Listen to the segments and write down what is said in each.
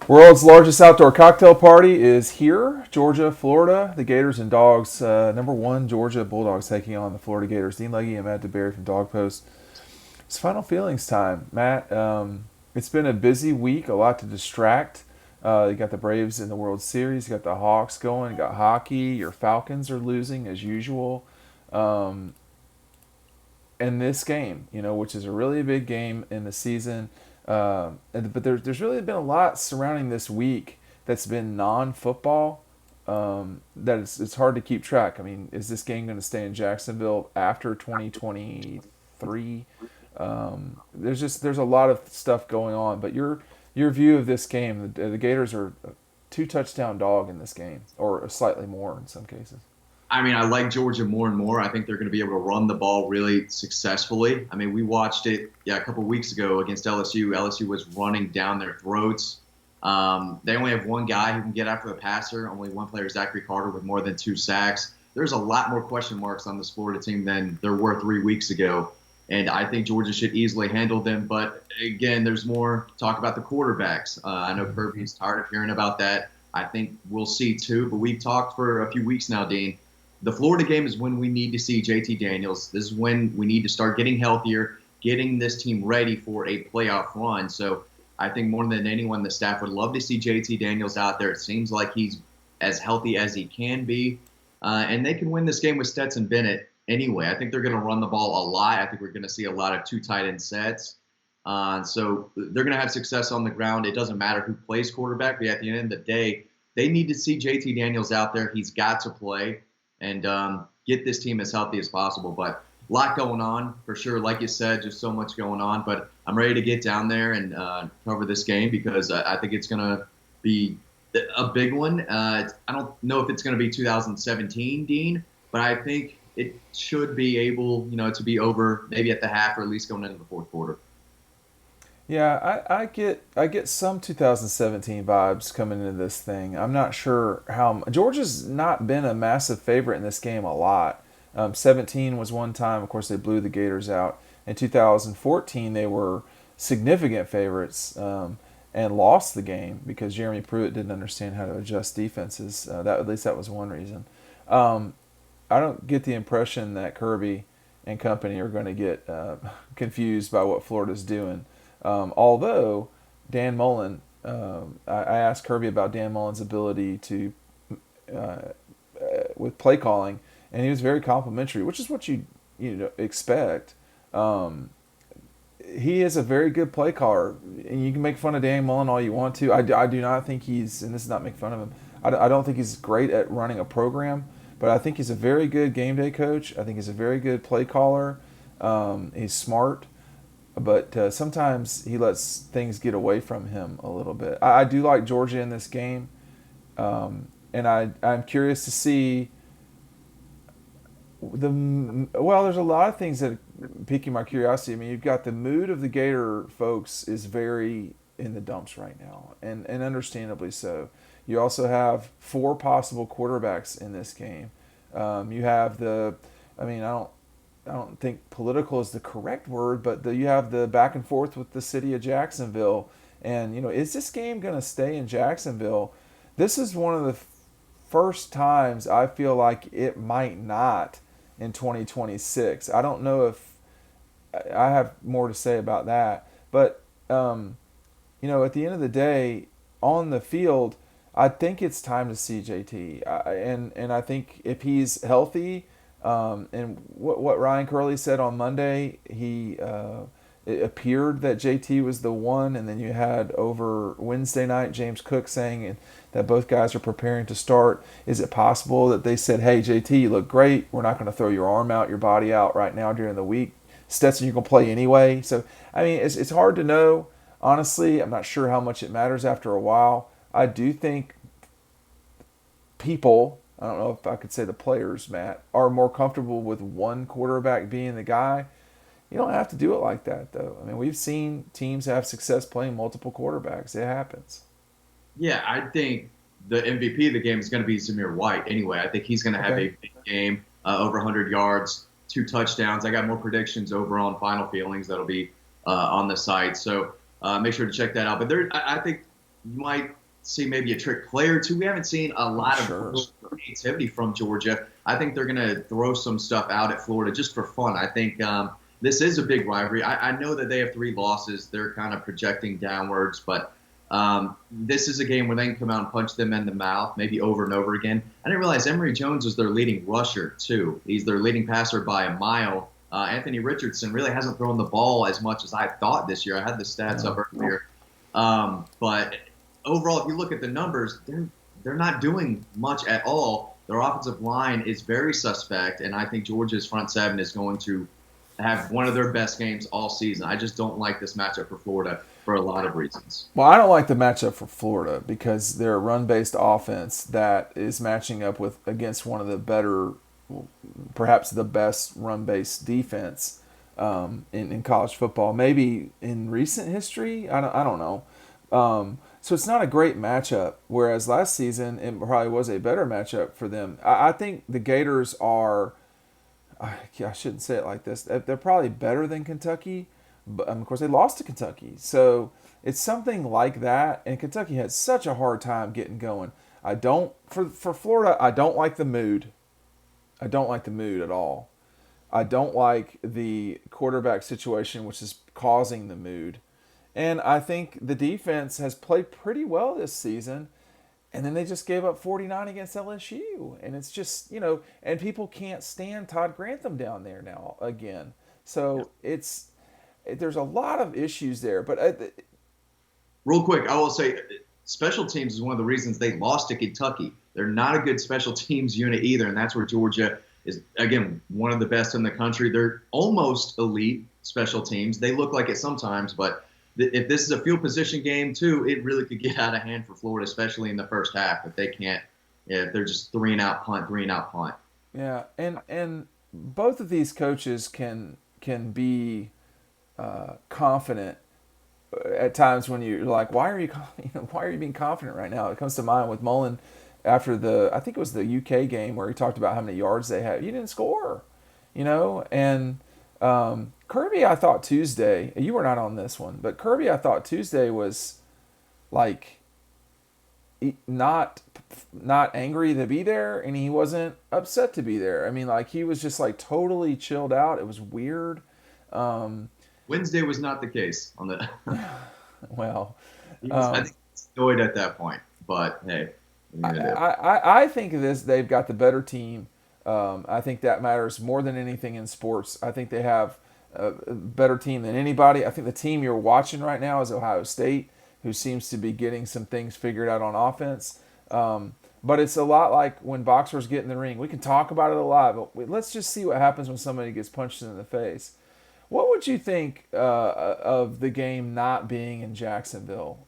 World's largest outdoor cocktail party is here, Georgia, Florida. The Gators and Dogs, number one Georgia Bulldogs taking on the Florida Gators. Dean Legge and Matt DeBerry from Dawg Post. It's final feelings time, Matt. It's been a busy week, a lot to distract. You got the Braves in the World Series, you got the Hawks going, you got hockey. Your Falcons are losing as usual. Um, in this game, which is a really big game in the season. But there's really been a lot surrounding this week that's been non-football. That it's hard to keep track. I mean, is this game going to stay in Jacksonville after 2023? There's a lot of stuff going on. But your view of this game, the Gators are a two-touchdown dog in this game, or slightly more in some cases. I mean, I like Georgia more and more. I think they're going to be able to run the ball really successfully. I mean, we watched it a couple of weeks ago against LSU. LSU was running down their throats. They only have one guy who can get after the passer. Only one player, Zachary Carter, with more than 2 sacks. There's a lot more question marks on this Florida team than there were 3 weeks ago. And I think Georgia should easily handle them. But, again, there's more talk about the quarterbacks. I know Kirby's tired of hearing about that. I think we'll see, too. But we've talked for a few weeks now, Dean. The Florida game is when we need to see JT Daniels. This is when we need to start getting healthier, getting this team ready for a playoff run. So I think more than anyone, the staff would love to see JT Daniels out there. It seems like he's as healthy as he can be. And they can win this game with Stetson Bennett anyway. I think they're going to run the ball a lot. I think we're going to see a lot of two tight end sets. So they're going to have success on the ground. It doesn't matter who plays quarterback, but at the end of the day, they need to see JT Daniels out there. He's got to play and get this team as healthy as possible. But a lot going on for sure. Like you said, just so much going on. But I'm ready to get down there and cover this game because I think it's going to be a big one. I don't know if it's going to be 2017, Dean, but I think it should be able, to be over maybe at the half or at least going into the fourth quarter. Yeah, I get some 2017 vibes coming into this thing. I'm not sure how Georgia's not been a massive favorite in this game a lot. 17 was one time, of course, they blew the Gators out. In 2014, they were significant favorites and lost the game because Jeremy Pruitt didn't understand how to adjust defenses. That at least that was one reason. Um, I don't get the impression that Kirby and company are going to get confused by what Florida's doing. Although Dan Mullen, I asked Kirby about Dan Mullen's ability to with play calling, and he was very complimentary, which is what you expect. Um, he is a very good play caller, and you can make fun of Dan Mullen all you want to. I do not think he's, and this is not make fun of him. I don't think he's great at running a program, but I think he's a very good game day coach. I think he's a very good play caller. He's smart, but sometimes he lets things get away from him a little bit. I do like Georgia in this game, and I'm curious to see there's a lot of things that are piquing my curiosity. I mean, you've got the mood of the Gator folks is very in the dumps right now, and understandably so. You also have four possible quarterbacks in this game. You have I mean, I don't think political is the correct word, but you have the back and forth with the city of Jacksonville, and is this game going to stay in Jacksonville? This is one of the first times I feel like it might not in 2026. I don't know if I have more to say about that, but at the end of the day, on the field, I think it's time to see JT, and I think if he's healthy, and what Ryan Curley said on Monday, it appeared that JT was the one, and then you had over Wednesday night James Cook saying that both guys are preparing to start. Is it possible that they said, "Hey JT, you look great. We're not going to throw your arm out, your body out right now during the week. Stetson, you're going to play anyway." So I mean, it's hard to know. Honestly, I'm not sure how much it matters after a while. I do think people, I don't know if I could say the players, Matt, are more comfortable with one quarterback being the guy. You don't have to do it like that, though. I mean, we've seen teams have success playing multiple quarterbacks. It happens. Yeah, I think the MVP of the game is going to be Zamir White anyway. I think he's going to have Okay. a big game, over 100 yards, 2 touchdowns. I got more predictions over on Final Feelings that'll be on the site. So make sure to check that out. But I think you might see maybe a trick play or two. We haven't seen a lot Sure. of creativity from Georgia. I think they're going to throw some stuff out at Florida just for fun. I think this is a big rivalry. I know that they have 3 losses. They're kind of projecting downwards, but this is a game where they can come out and punch them in the mouth, maybe over and over again. I didn't realize Emory Jones is their leading rusher, too. He's their leading passer by a mile. Anthony Richardson really hasn't thrown the ball as much as I thought this year. I had the stats up earlier. But overall, if you look at the numbers, they're not doing much at all. Their offensive line is very suspect, and I think Georgia's front seven is going to have one of their best games all season. I just don't like this matchup for Florida for a lot of reasons. Well, I don't like the matchup for Florida because they're a run-based offense that is matching up with against one of the better, perhaps the best run-based defense in college football, maybe in recent history. I don't know. So it's not a great matchup. Whereas last season it probably was a better matchup for them. I think the Gators are. I shouldn't say it like this. They're probably better than Kentucky, but of course they lost to Kentucky. So it's something like that. And Kentucky had such a hard time getting going. I don't for Florida. I don't like the mood. I don't like the mood at all. I don't like the quarterback situation, which is causing the mood. And I think the defense has played pretty well this season. And then they just gave up 49 against LSU. And it's just, and people can't stand Todd Grantham down there now again. So there's a lot of issues there. But real quick, I will say special teams is one of the reasons they lost to Kentucky. They're not a good special teams unit either. And that's where Georgia is, again, one of the best in the country. They're almost elite special teams. They look like it sometimes, but if this is a field position game too, it really could get out of hand for Florida, especially in the first half. If they can't, if they're just 3-and-out punt. Yeah, and both of these coaches can be confident at times when you're like, why are you being confident right now? It comes to mind with Mullen after I think it was the UK game where he talked about how many yards they had. You didn't score, and. Kirby, I thought Tuesday, you were not on this one, but Kirby, I thought Tuesday was like not angry to be there, and he wasn't upset to be there. I mean, like he was just like totally chilled out. It was weird. Wednesday was not the case on the. Well, I think he's annoyed at that point, but hey, I think they've got the better team. I think that matters more than anything in sports. I think they have a better team than anybody. I think the team you're watching right now is Ohio State, who seems to be getting some things figured out on offense. But it's a lot like when boxers get in the ring. We can talk about it a lot, but let's just see what happens when somebody gets punched in the face. What would you think of the game not being in Jacksonville?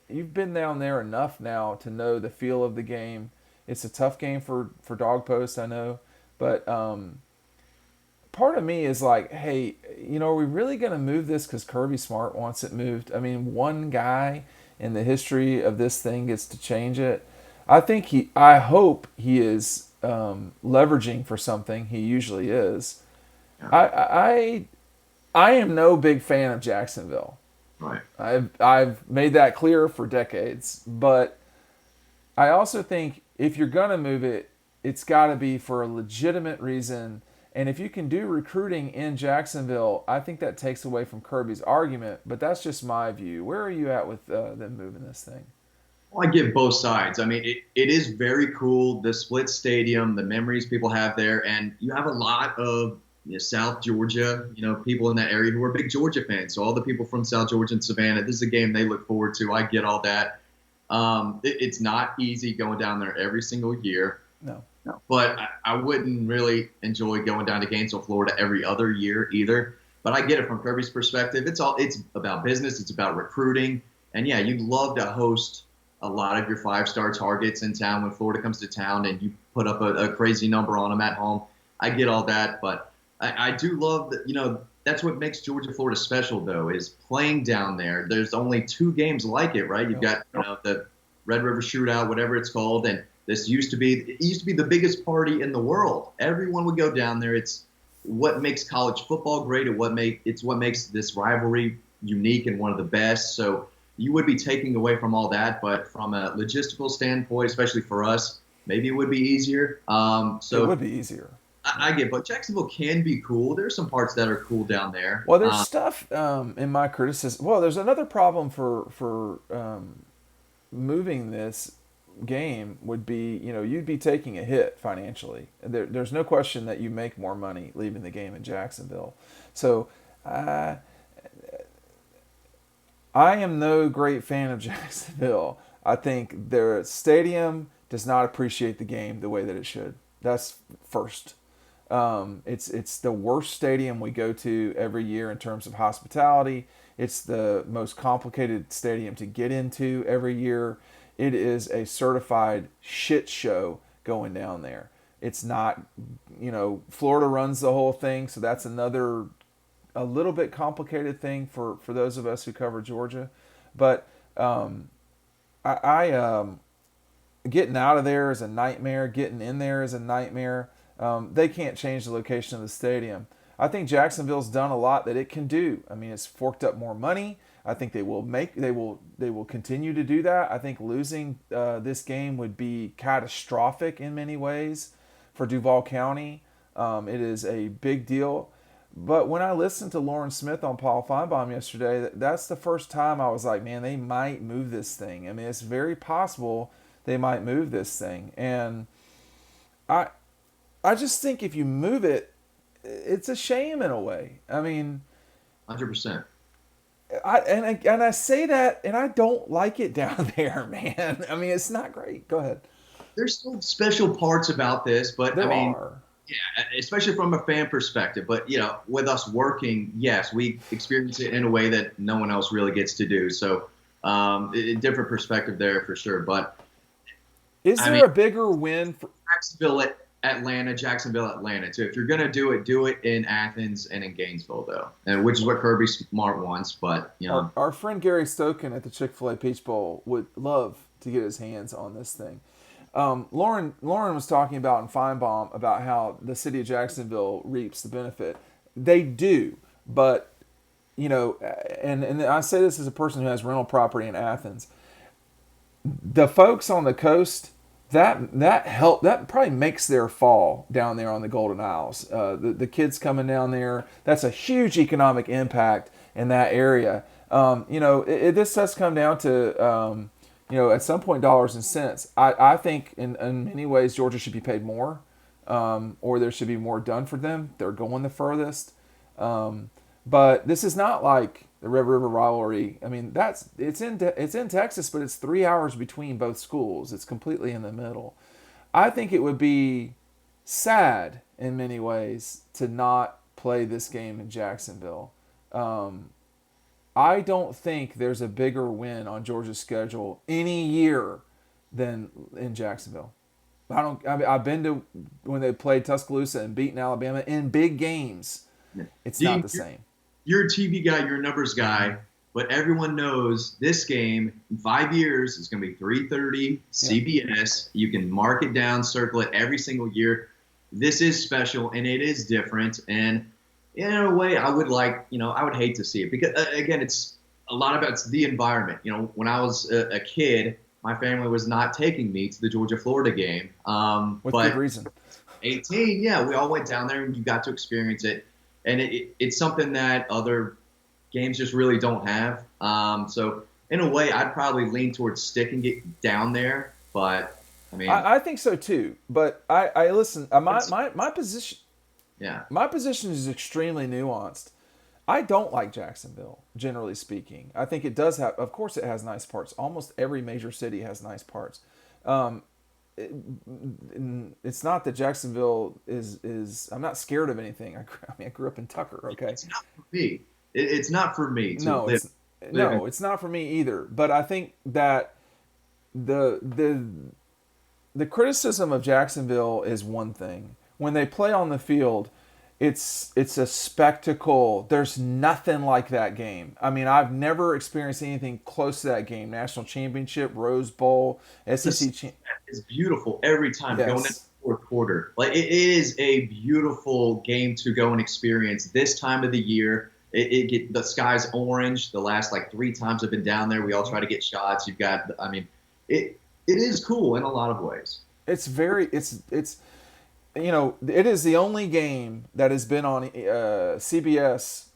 You've been down there enough now to know the feel of the game. It's a tough game for Dawg Post, I know. But part of me is like, hey, are we really going to move this because Kirby Smart wants it moved? I mean, one guy in the history of this thing gets to change it. I hope he is leveraging for something. He usually is. I am no big fan of Jacksonville. Right. I've made that clear for decades, but I also think if you're gonna move it, it's got to be for a legitimate reason. And if you can do recruiting in Jacksonville, I think that takes away from Kirby's argument. But that's just my view. Where are you at with them moving this thing? Well, I give both sides. I mean, it is very cool, the split stadium, the memories people have there, and you have a lot of South Georgia, people in that area who are big Georgia fans. So all the people from South Georgia and Savannah, this is a game they look forward to. I get all that. It's not easy going down there every single year. No. But I wouldn't really enjoy going down to Gainesville, Florida every other year either. But I get it from Kirby's perspective. It's about business. It's about recruiting. And, yeah, you'd love to host a lot of your five-star targets in town when Florida comes to town and you put up a crazy number on them at home. I get all that. But I do love that, that's what makes Georgia, Florida special, though, is playing down there. There's only 2 games like it, right? You've got the Red River Shootout, whatever it's called, and it used to be the biggest party in the world. Everyone would go down there. It's what makes college football great. It's what makes this rivalry unique and one of the best. So you would be taking away from all that, but from a logistical standpoint, especially for us, maybe it would be easier. It would So be easier. I get, but Jacksonville can be cool. There's some parts that are cool down there. Well, there's stuff in my criticism. Well, there's another problem for moving this game would be, you'd be taking a hit financially. There's no question that you make more money leaving the game in Jacksonville. So uh, I am no great fan of Jacksonville. I think their stadium does not appreciate the game the way that it should. That's first. It's the worst stadium we go to every year in terms of hospitality. It's the most complicated stadium to get into every year. It is a certified shit show going down there. It's not, Florida runs the whole thing, so that's another a little bit complicated thing for those of us who cover Georgia. But I getting out of there is a nightmare. Getting in there is a nightmare. They can't change the location of the stadium. I think Jacksonville's done a lot that it can do. I mean, it's forked up more money. I think they will continue to do that. I think losing this game would be catastrophic in many ways for Duval County. It is a big deal. But when I listened to Lauren Smith on Paul Feinbaum yesterday, that's the first time I was like, man, they might move this thing. I mean, it's very possible they might move this thing. And I just think if you move it, it's a shame in a way. I mean, 100%. I say that, and I don't like it down there, man. I mean, it's not great. Go ahead. There's still special parts about this, but I There mean, are. yeah, especially from a fan perspective. But with us working, yes, we experience it in a way that no one else really gets to do. So, a different perspective there for sure. But Is I there mean, a bigger win for? Jacksonville, Atlanta too. If you're gonna do it in Athens and in Gainesville though, and which is what Kirby Smart wants. But Our friend Gary Stoken at the Chick-fil-A Peach Bowl would love to get his hands on this thing. Lauren was talking about in Feinbaum about how the city of Jacksonville reaps the benefit. They do, but and I say this as a person who has rental property in Athens. The folks on the coast, that probably makes their fall down there on the Golden Isles. The kids coming down there, that's a huge economic impact in that area. This does come down to at some point dollars and cents. I think in many ways Georgia should be paid more, or there should be more done for them. They're going the furthest. But this is not like the Red River Rivalry. I mean, it's in Texas, but it's 3 hours between both schools. It's completely in the middle. I think it would be sad in many ways to not play this game in Jacksonville. I don't think there's a bigger win on Georgia's schedule any year than in Jacksonville. I've been to when they played Tuscaloosa and beaten Alabama in big games. It's not Dean, the same. you're a TV guy, you're a numbers guy, but everyone knows this game in 5 years is going to be 3:30 CBS. You can mark it down, circle it every single year. This is special and it is different. And in a way, I would hate to see it because again, it's a lot about the environment. When I was a kid, my family was not taking me to the Georgia-Florida game. With But good reason. 18, yeah, we all went down there and you got to experience it. And it's something that other games just really don't have. So in a way, I'd probably lean towards sticking it down there. But I mean, I think so too. But I listen. My position. yeah, My position is extremely nuanced. I don't like Jacksonville, generally speaking. I think it does have, of course, it has nice parts. Almost every major city has nice parts. It's not that Jacksonville is. I'm not scared of anything. I grew up in Tucker. Okay. it's not for me. It's not for me to No, live. it's not for me either. But I think that the the criticism of Jacksonville is one thing. When they play on the field, it's a spectacle. There's nothing like that game. I mean, I've never experienced anything close to that game. National championship, Rose Bowl, SEC. It's beautiful every time Yes. going into the fourth quarter. Like it is a beautiful game to go and experience this time of the year. the sky's orange. The last like 3 times I've been down there, we all try to get shots. You've got, I mean, it is cool in a lot of ways. It's very it's it is the only game that has been on CBS.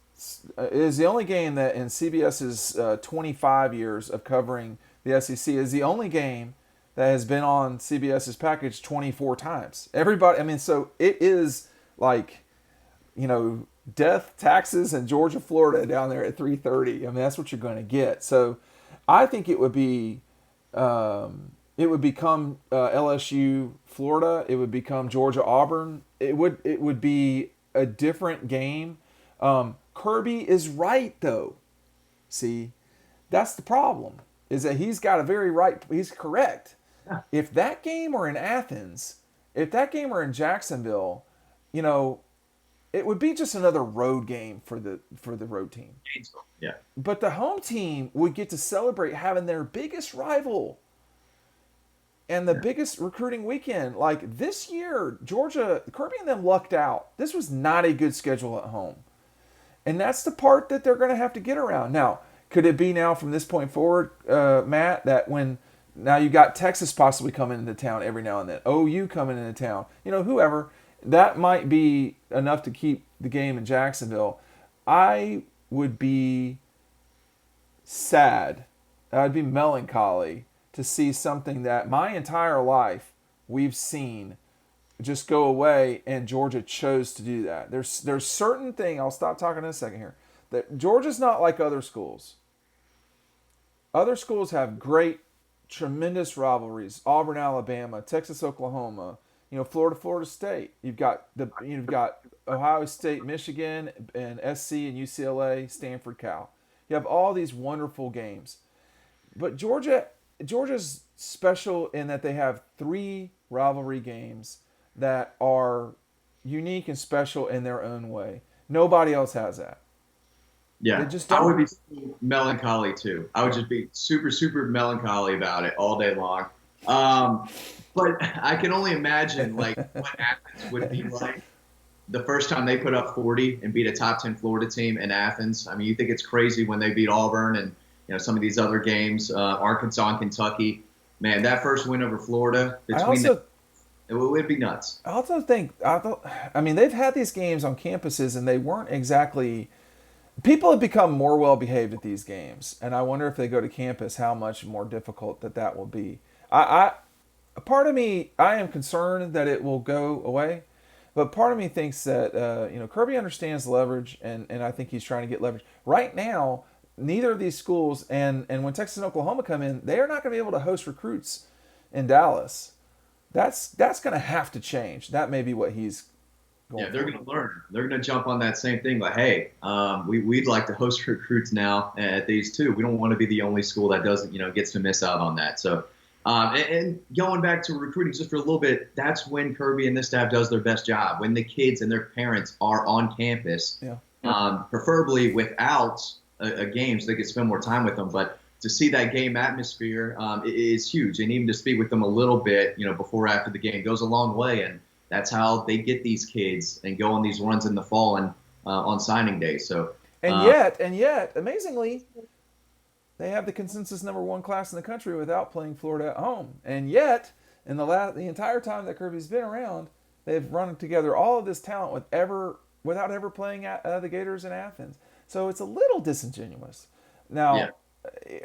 It is the only game that in CBS's 25 years of covering the SEC is the only game that has been on CBS's package 24 times. Everybody, I mean, so it is like, death, taxes, and Georgia, Florida down there at 3:30. I mean, that's what you're going to get. So, I think it would be, it would become LSU, Florida. It would become Georgia, Auburn. It would be a different game. Kirby is right though. See, that's the problem. Is that he's got a very right. He's correct. If that game were in Athens, if that game were in Jacksonville, you know, it would be just another road game for the road team. Yeah. But the home team would get to celebrate having their biggest rival and the biggest recruiting weekend. Like this year, Georgia, Kirby and them lucked out. This was not a good schedule at home. And that's the part that they're going to have to get around. Now, could it be now from this point forward, Matt, that when now you got Texas possibly coming into town every now and then, OU coming into town, whoever, that might be enough to keep the game in Jacksonville. I would be sad. I'd be melancholy to see something that my entire life we've seen just go away, and Georgia chose to do that. There's certain thing. I'll stop talking in a second here. That Georgia's not like other schools. Other schools have great, tremendous rivalries. Auburn, Alabama, Texas, Oklahoma. Florida, Florida State. You've got Ohio State, Michigan, and SC and UCLA, Stanford, Cal. You have all these wonderful games, but Georgia's special in that they have 3 rivalry games that are unique and special in their own way. Nobody else has that. Yeah, They just I don't. would be melancholy too. I would just be super, super melancholy about it all day long. But I can only imagine like what Athens would be like the first time they put up 40 and beat a top 10 Florida team in Athens. I mean, you think it's crazy when they beat Auburn and some of these other games, Arkansas and Kentucky. Man, that first win over Florida I also it would be nuts. I also think I mean they've had these games on campuses and they weren't exactly. People have become more well behaved at these games, and I wonder if they go to campus, how much more difficult that will be. A part of me, I am concerned that it will go away, but part of me thinks that Kirby understands leverage, and I think he's trying to get leverage right now. Neither of these schools, and when Texas and Oklahoma come in, they are not going to be able to host recruits in Dallas. That's going to have to change. That may be what he's going. Yeah, they're going to learn. They're going to jump on that same thing. Like, hey, we'd like to host recruits now at these too. We don't want to be the only school that doesn't, gets to miss out on that. So, and going back to recruiting just for a little bit, that's when Kirby and this staff does their best job. When the kids and their parents are on campus, preferably without a game, so they can spend more time with them. But to see that game atmosphere is huge, and even to speak with them a little bit, before or after the game goes a long way. And that's how they get these kids and go on these runs in the fall and on signing day. So and yet, amazingly, they have the consensus #1 class in the country without playing Florida at home. And yet, in the entire time that Kirby's been around, they've run together all of this talent without ever playing the Gators in Athens. So it's a little disingenuous. Now,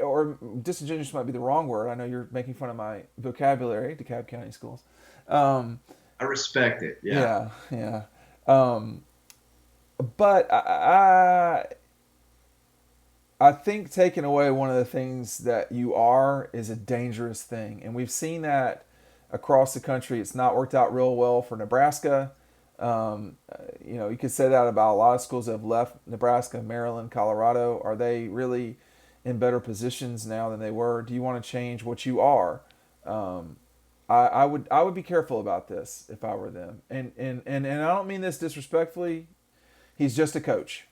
or disingenuous might be the wrong word. I know you're making fun of my vocabulary, DeKalb County schools. I respect it. Yeah. Yeah. But I think taking away one of the things that you are is a dangerous thing. And we've seen that across the country. It's not worked out real well for Nebraska. You could say that about a lot of schools that have left Nebraska, Maryland, Colorado. Are they really in better positions now than they were? Do you want to change what you are? I would be careful about this if I were them. And I don't mean this disrespectfully. He's just a coach.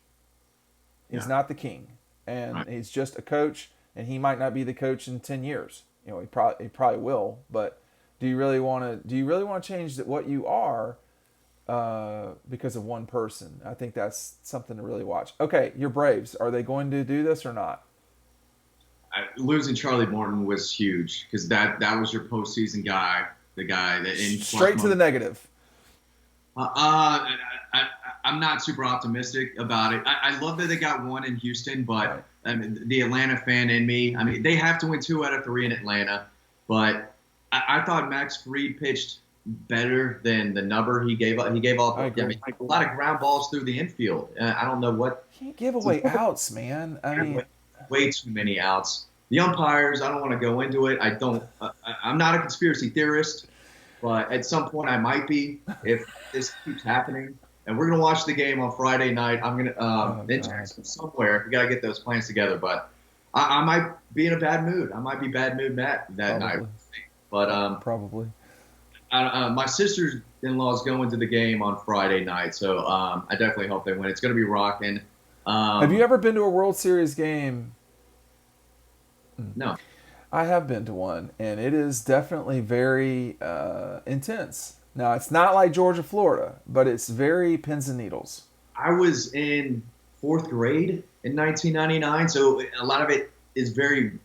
He's not the king. And he's just a coach, and he might not be the coach in 10 years. He probably will, but do you really want to change what you are because of one person. I think that's something to really watch. Okay, your Braves, are they going to do this or not? Losing Charlie Morton was huge because that was your postseason guy, the guy that in Straight to the negative. I'm not super optimistic about it. I love that they got one in Houston, but Right. I mean, the Atlanta fan in me, I mean, they have to win 2 out of 3 in Atlanta. But I thought Max Fried pitched better than the number he gave up. He gave off I agree. a lot of ground balls through the infield. I don't know what. You can't give away outs, man. I mean, Way too many outs. The umpires, I don't want to go into it. I'm not a conspiracy theorist, but at some point I might be if this keeps happening. And we're gonna watch the game on Friday night. I'm gonna in Jackson somewhere. We gotta get those plans together. But I might be in a bad mood. I might be bad mood that night. But probably. my sister-in-law is going to the game on Friday night, so I definitely hope they win. It's gonna be rocking. Have you ever been to a World Series game? No. I have been to one, and it is definitely very intense. Now, it's not like Georgia, Florida, but it's very pins and needles. I was in 4th grade in 1999, so a lot of it is very,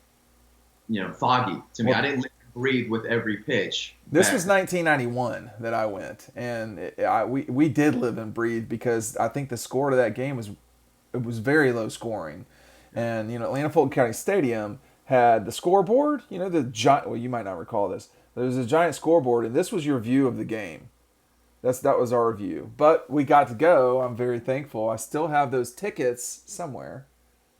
foggy to me. Well, I didn't live and breathe with every pitch. This was 1991 that I went, and we did live and breathe because I think the score to that game was very low scoring, and Atlanta Fulton County Stadium had the scoreboard. The giant. Well, you might not recall this. There was a giant scoreboard, and this was your view of the game. That was our view. But we got to go. I'm very thankful. I still have those tickets somewhere.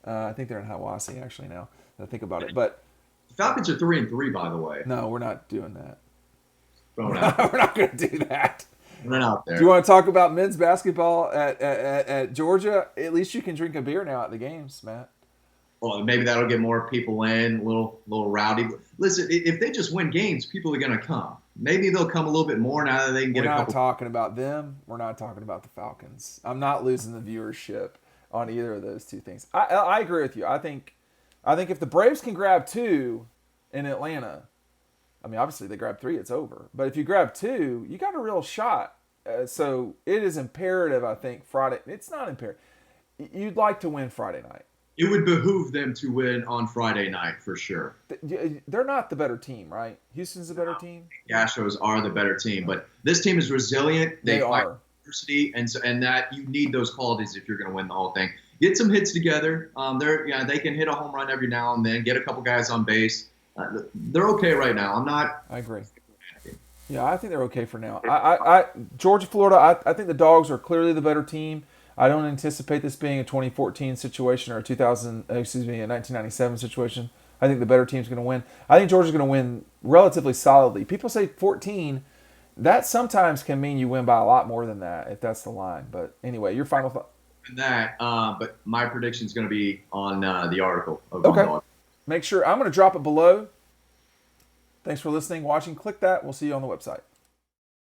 I think they're in Hiawassee actually now that I think about it. But The Falcons are 3-3, by the way. no, we're not doing that. Throwing out, We're not going to do that. throwing out there. Do you want to talk about men's basketball at Georgia? At least you can drink a beer now at the games, Matt. Well, maybe that'll get more people in, a little rowdy. Listen, if they just win games, people are going to come. Maybe they'll come a little bit more now that they can get We're a not couple. talking about them. We're not talking about the Falcons. I'm not losing the viewership on either of those two things. I agree with you. I think if the Braves can grab 2 in Atlanta, I mean, obviously they grab 3, it's over. But if you grab 2, you got a real shot. So it is imperative, I think, Friday. It's not imperative. You'd like to win Friday night. It would behoove them to win on Friday night for sure. They're not the better team, right? Houston's the better team. Astros are the better team, but this team is resilient. They fight are. adversity, and that you need those qualities if you're going to win the whole thing. Get some hits together. They can hit a home run every now and then. Get a couple guys on base. They're okay right now. I'm not. I agree. Yeah, I think they're okay for now. Georgia, Florida. I think the Dogs are clearly the better team. I don't anticipate this being a 2014 situation or a 1997 situation. I think the better team's going to win. I think Georgia's going to win relatively solidly. People say 14. That sometimes can mean you win by a lot more than that if that's the line. But anyway, your final thought. But my prediction is going to be on the article. Okay. Make sure I'm going to drop it below. Thanks for listening, watching. Click that. We'll see you on the website.